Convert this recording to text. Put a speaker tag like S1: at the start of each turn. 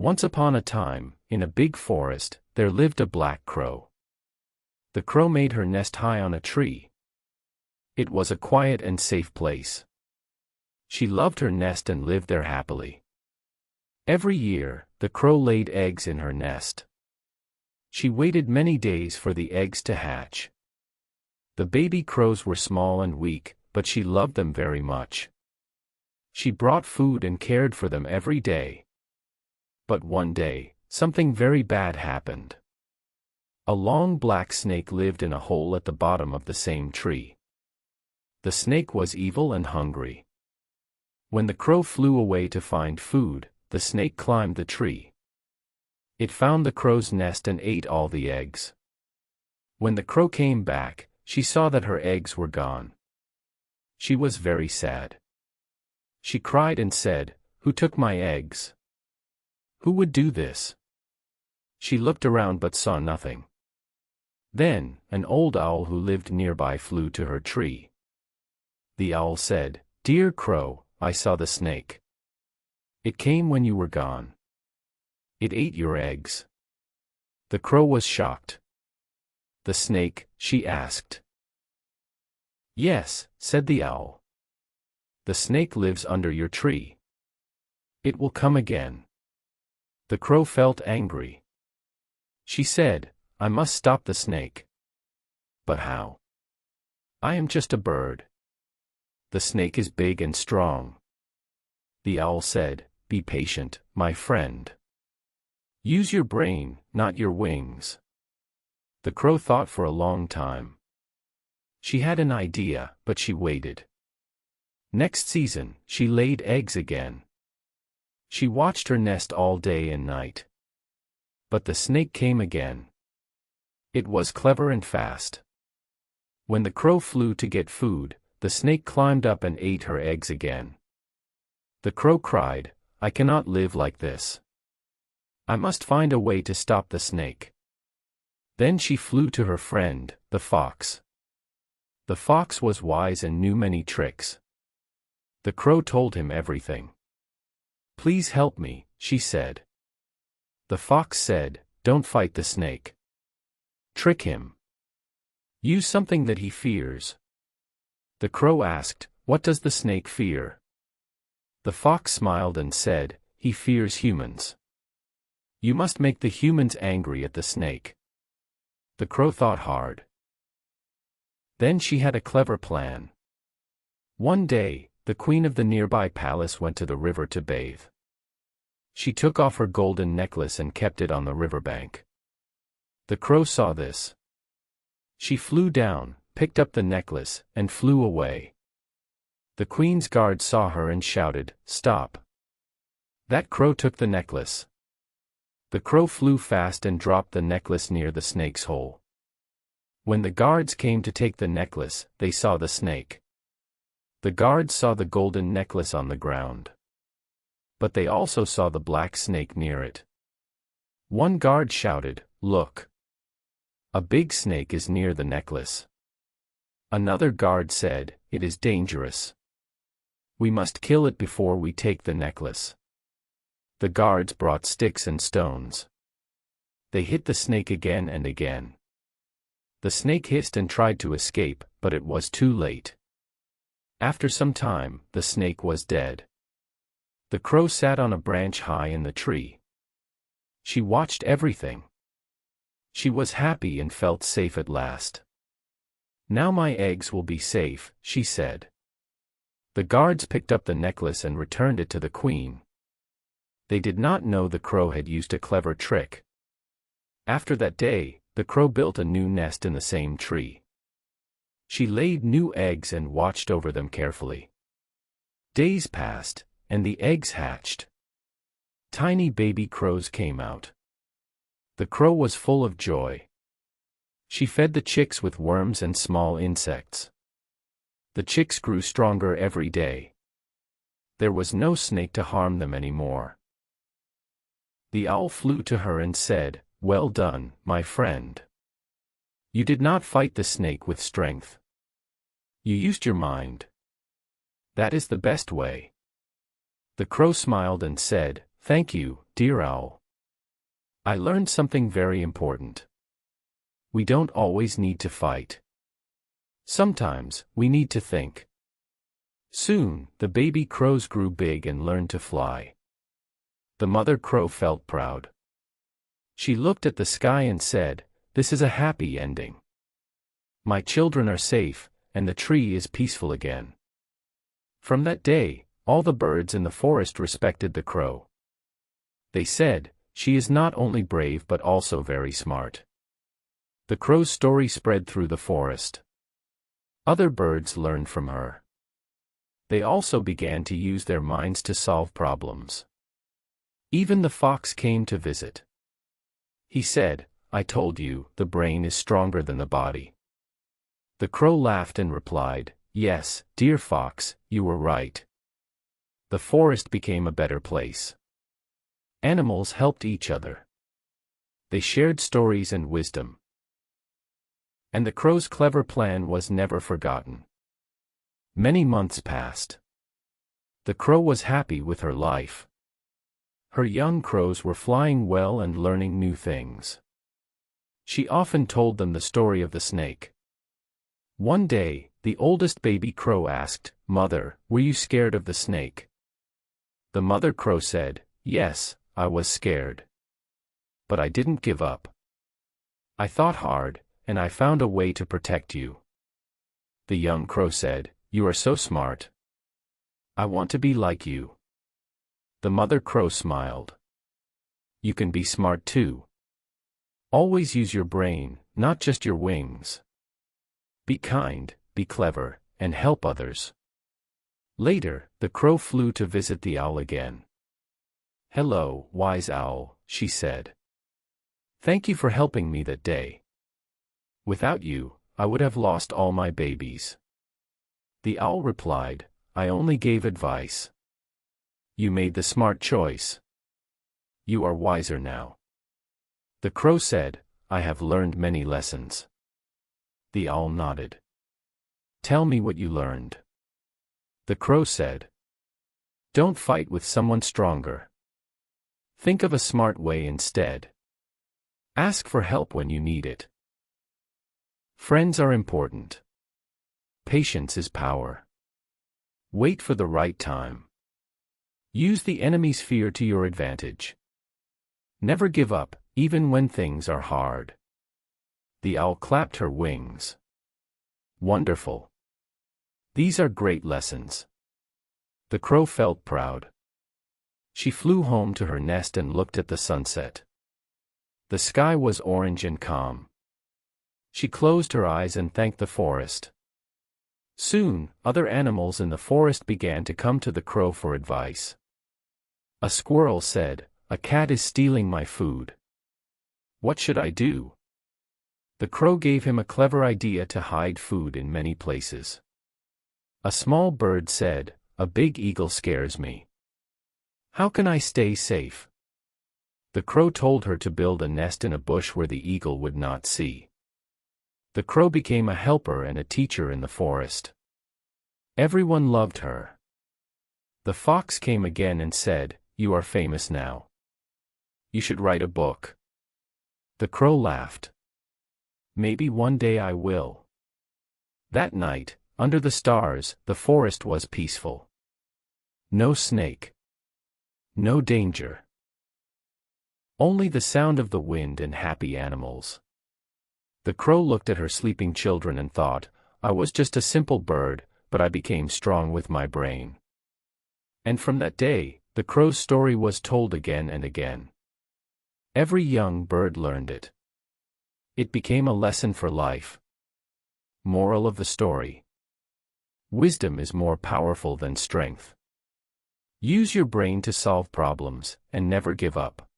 S1: Once upon a time, in a big forest, there lived a black crow. The crow made her nest high on a tree. It was a quiet and safe place. She loved her nest and lived there happily. Every year, the crow laid eggs in her nest. She waited many days for the eggs to hatch. The baby crows were small and weak, but she loved them very much. She brought food and cared for them every day. But one day, something very bad happened. A long black snake lived in a hole at the bottom of the same tree. The snake was evil and hungry. When the crow flew away to find food, the snake climbed the tree. It found the crow's nest and ate all the eggs. When the crow came back, she saw that her eggs were gone. She was very sad. She cried and said, "Who took my eggs? Who would do this?" She looked around but saw nothing. Then, an old owl who lived nearby flew to her tree. The owl said, "Dear crow, I saw the snake. It came when you were gone. It ate your eggs." The crow was shocked. "The snake?" she asked. "Yes," said the owl. "The snake lives under your tree. It will come again." The crow felt angry. She said, "I must stop the snake." "But how? I am just a bird. The snake is big and strong." The owl said, "Be patient, my friend. Use your brain, not your wings." The crow thought for a long time. She had an idea, but she waited. Next season, she laid eggs again. She watched her nest all day and night. But the snake came again. It was clever and fast. When the crow flew to get food, the snake climbed up and ate her eggs again. The crow cried, "I cannot live like this. I must find a way to stop the snake." Then she flew to her friend, the fox. The fox was wise and knew many tricks. The crow told him everything. "Please help me," she said. The fox said, "Don't fight the snake. Trick him. Use something that he fears." The crow asked, "What does the snake fear?" The fox smiled and said, "He fears humans. You must make the humans angry at the snake." The crow thought hard. Then she had a clever plan. One day, the queen of the nearby palace went to the river to bathe. She took off her golden necklace and kept it on the riverbank. The crow saw this. She flew down, picked up the necklace, and flew away. The queen's guard saw her and shouted, "Stop! That crow took the necklace." The crow flew fast and dropped the necklace near the snake's hole. When the guards came to take the necklace, they saw the snake. The guards saw the golden necklace on the ground. But they also saw the black snake near it. One guard shouted, "Look! A big snake is near the necklace." Another guard said, "It is dangerous. We must kill it before we take the necklace." The guards brought sticks and stones. They hit the snake again and again. The snake hissed and tried to escape, but it was too late. After some time, the snake was dead. The crow sat on a branch high in the tree. She watched everything. She was happy and felt safe at last. "Now my eggs will be safe," she said. The guards picked up the necklace and returned it to the queen. They did not know the crow had used a clever trick. After that day, the crow built a new nest in the same tree. She laid new eggs and watched over them carefully. Days passed, and the eggs hatched. Tiny baby crows came out. The crow was full of joy. She fed the chicks with worms and small insects. The chicks grew stronger every day. There was no snake to harm them anymore. The owl flew to her and said, "Well done, my friend. You did not fight the snake with strength. You used your mind. That is the best way." The crow smiled and said, Thank you, dear owl. I learned something very important. We don't always need to fight. Sometimes, we need to think. Soon, the baby crows grew big and learned to fly. The mother crow felt proud. She looked at the sky and said, "This is a happy ending. My children are safe, and the tree is peaceful again." From that day, all the birds in the forest respected the crow. They said, "She is not only brave but also very smart." The crow's story spread through the forest. Other birds learned from her. They also began to use their minds to solve problems. Even the fox came to visit. He said, "I told you, the brain is stronger than the body." The crow laughed and replied, "Yes, dear fox, you were right." The forest became a better place. Animals helped each other. They shared stories and wisdom. And the crow's clever plan was never forgotten. Many months passed. The crow was happy with her life. Her young crows were flying well and learning new things. She often told them the story of the snake. One day, the oldest baby crow asked, "Mother, were you scared of the snake?" The mother crow said, "Yes, I was scared. But I didn't give up. I thought hard, and I found a way to protect you." The young crow said, "You are so smart. I want to be like you." The mother crow smiled. "You can be smart too. Always use your brain, not just your wings. Be kind, be clever, and help others." Later, the crow flew to visit the owl again. "Hello, wise owl," she said. "Thank you for helping me that day. Without you, I would have lost all my babies." The owl replied, "I only gave advice. You made the smart choice. You are wiser now." The crow said, "I have learned many lessons." The owl nodded. "Tell me what you learned." The crow said, "Don't fight with someone stronger. Think of a smart way instead. Ask for help when you need it. Friends are important. Patience is power. Wait for the right time. Use the enemy's fear to your advantage. Never give up, even when things are hard." The owl clapped her wings. "Wonderful. These are great lessons." The crow felt proud. She flew home to her nest and looked at the sunset. The sky was orange and calm. She closed her eyes and thanked the forest. Soon, other animals in the forest began to come to the crow for advice. A squirrel said, "A cat is stealing my food. What should I do?" The crow gave him a clever idea to hide food in many places. A small bird said, "A big eagle scares me. How can I stay safe?" The crow told her to build a nest in a bush where the eagle would not see. The crow became a helper and a teacher in the forest. Everyone loved her. The fox came again and said, "You are famous now. You should write a book." The crow laughed. "Maybe one day I will." That night, under the stars, the forest was peaceful. No snake. No danger. Only the sound of the wind and happy animals. The crow looked at her sleeping children and thought, "I was just a simple bird, but I became strong with my brain." And from that day, the crow's story was told again and again. Every young bird learned it. It became a lesson for life. Moral of the story: wisdom is more powerful than strength. Use your brain to solve problems, and never give up.